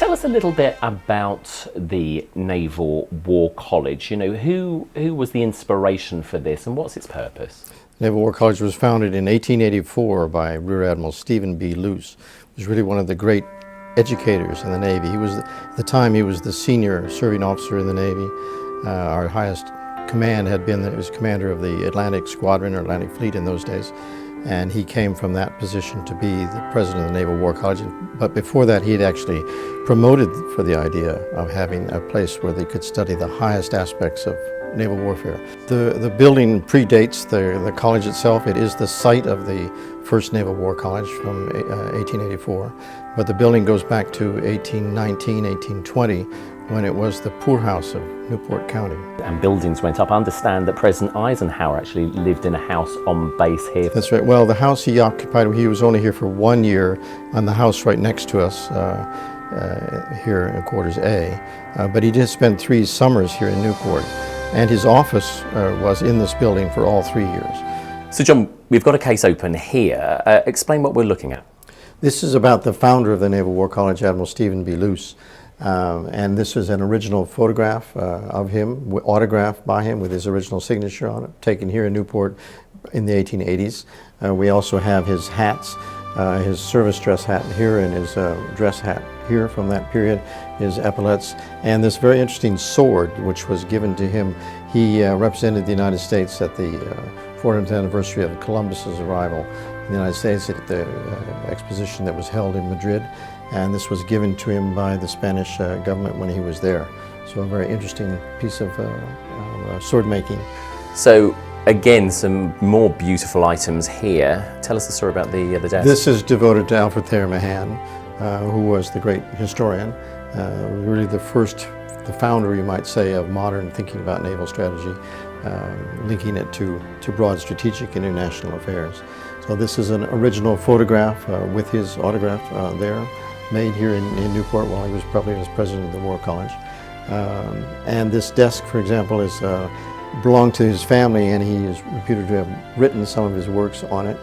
Tell us a little bit about the Naval War College. You know, who was the inspiration for this and what's its purpose? Naval War College was founded in 1884 by Rear Admiral Stephen B. Luce. He was really one of the great educators in the Navy. He was, at the time, he was the senior serving officer in the Navy. Our highest command had been, he was commander of the Atlantic Squadron or Atlantic Fleet in those days. And he came from that position to be the president of the Naval War College. But before that, he had actually promoted for the idea of having a place where they could study the highest aspects of naval warfare. The building predates the college itself. It is the site of the first Naval War College from 1884. But the building goes back to 1819, 1820, when it was the poorhouse of Newport County. And buildings went up. I understand that President Eisenhower actually lived in a house on base here. That's right. Well, the house he occupied, he was only here for 1 year on the house right next to us here in Quarters A. But he did spend 3 summers here in Newport. And his office was in this building for all 3 years. So John, we've got a case open here. Explain what we're looking at. This is about the founder of the Naval War College, Admiral Stephen B. Luce. And this is an original photograph of him, autographed by him with his original signature on it, taken here in Newport in the 1880s. We also have his hats, his service dress hat here and his dress hat here from that period, his epaulettes, and this very interesting sword which was given to him. He represented the United States at the 400th anniversary of Columbus's arrival in the United States at the exposition that was held in Madrid. And this was given to him by the Spanish government when he was there. So a very interesting piece of sword making. So again, some more beautiful items here. Tell us the story about the desk. This is devoted to Alfred Thayer Mahan, who was the great historian, really the founder, you might say, of modern thinking about naval strategy, linking it to broad strategic and international affairs. So this is an original photograph with his autograph there, made here in Newport while he was probably as president of the War College. And this desk, for example, belonged to his family, and he is reputed to have written some of his works on it.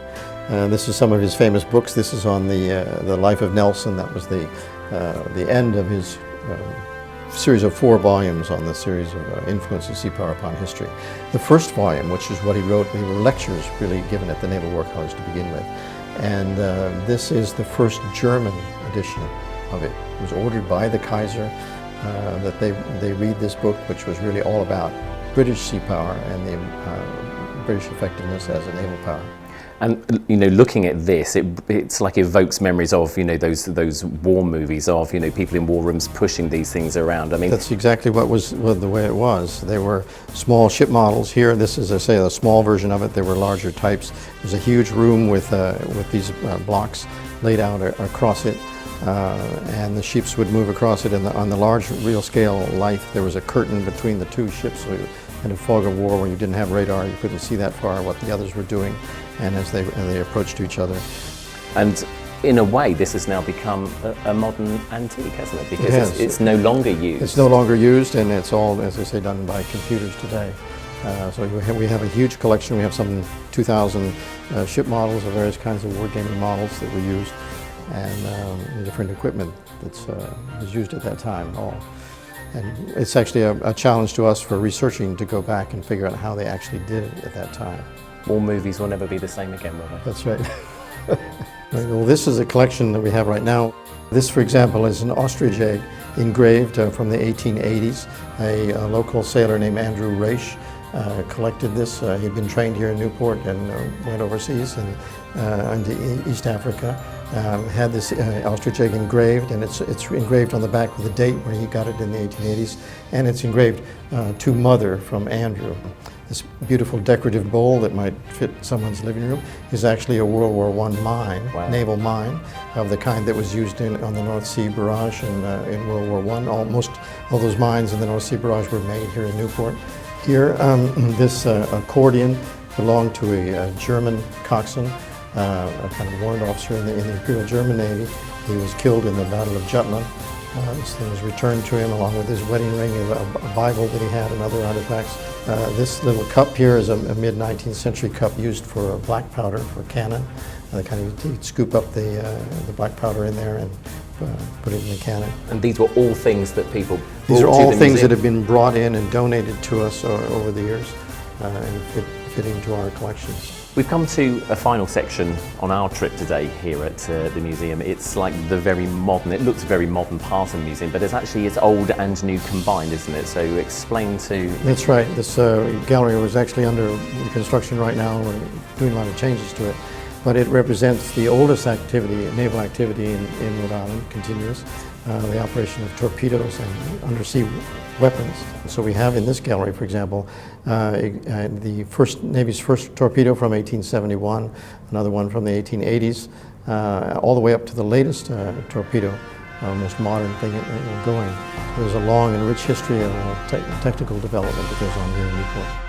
This is some of his famous books. This is on the life of Nelson. That was the end of his series of 4 volumes on the series of Influence of Sea Power upon History. The first volume, which is what he wrote, they were lectures really given at the Naval War College to begin with. And this is the first German edition of it. It was ordered by the Kaiser that they read this book, which was really all about British sea power and the British effectiveness as a naval power. And you know, looking at this, it's like evokes memories of, you know, those war movies of, you know, people in war rooms pushing these things around. I mean, that's exactly the way it was. They were small ship models here. This is, I say, a small version of it. There were larger types. There's a huge room with these blocks laid out across it, and the ships would move across it. And on the large real scale life, there was a curtain between the 2 ships. So in a fog of war, when you didn't have radar, you couldn't see that far what the others were doing, and as they approached each other. And in a way, this has now become a modern antique, hasn't it? Because it's no longer used. It's no longer used, and it's all, as I say, done by computers today. So we have a huge collection. We have some 2,000 ship models of various kinds of wargaming models that were used, and different equipment that was used at that time. And it's actually a challenge to us for researching to go back and figure out how they actually did it at that time. War movies will never be the same again, will they? That's right. Well, this is a collection that we have right now. This, for example, is an ostrich egg engraved from the 1880s. A local sailor named Andrew Raish collected this. He'd been trained here in Newport and went overseas and into East Africa. Had this ostrich egg engraved, and it's engraved on the back with a date where he got it in the 1880s, and it's engraved to Mother from Andrew. This beautiful decorative bowl that might fit someone's living room is actually a World War I mine, wow, naval mine of the kind that was used on the North Sea barrage in World War I. Almost all those mines in the North Sea barrage were made here in Newport. Here, this accordion belonged to a German coxswain, a kind of warrant officer in the Imperial German Navy. He was killed in the Battle of Jutland. This thing was returned to him along with his wedding ring, a Bible that he had, and other artifacts. This little cup here is a mid-19th century cup used for black powder for cannon. The kind of, you'd scoop up the black powder in there and put it in the canon. And these were all things that people These are brought to all the things museum? that have been brought in and donated to us over the years and fit into our collections. We've come to a final section on our trip today here at the museum. It's like the very modern, it looks very modern part of the museum, but it's old and new combined, isn't it? So explain to... That's right. This gallery was actually under reconstruction right now. We're doing a lot of changes to it. But it represents the oldest activity, naval activity in Rhode Island, continuous, the operation of torpedoes and undersea weapons. So we have in this gallery, for example, the Navy's first torpedo from 1871, another one from the 1880s, all the way up to the latest torpedo, most modern thing going. There's a long and rich history of technical development that goes on here in Newport.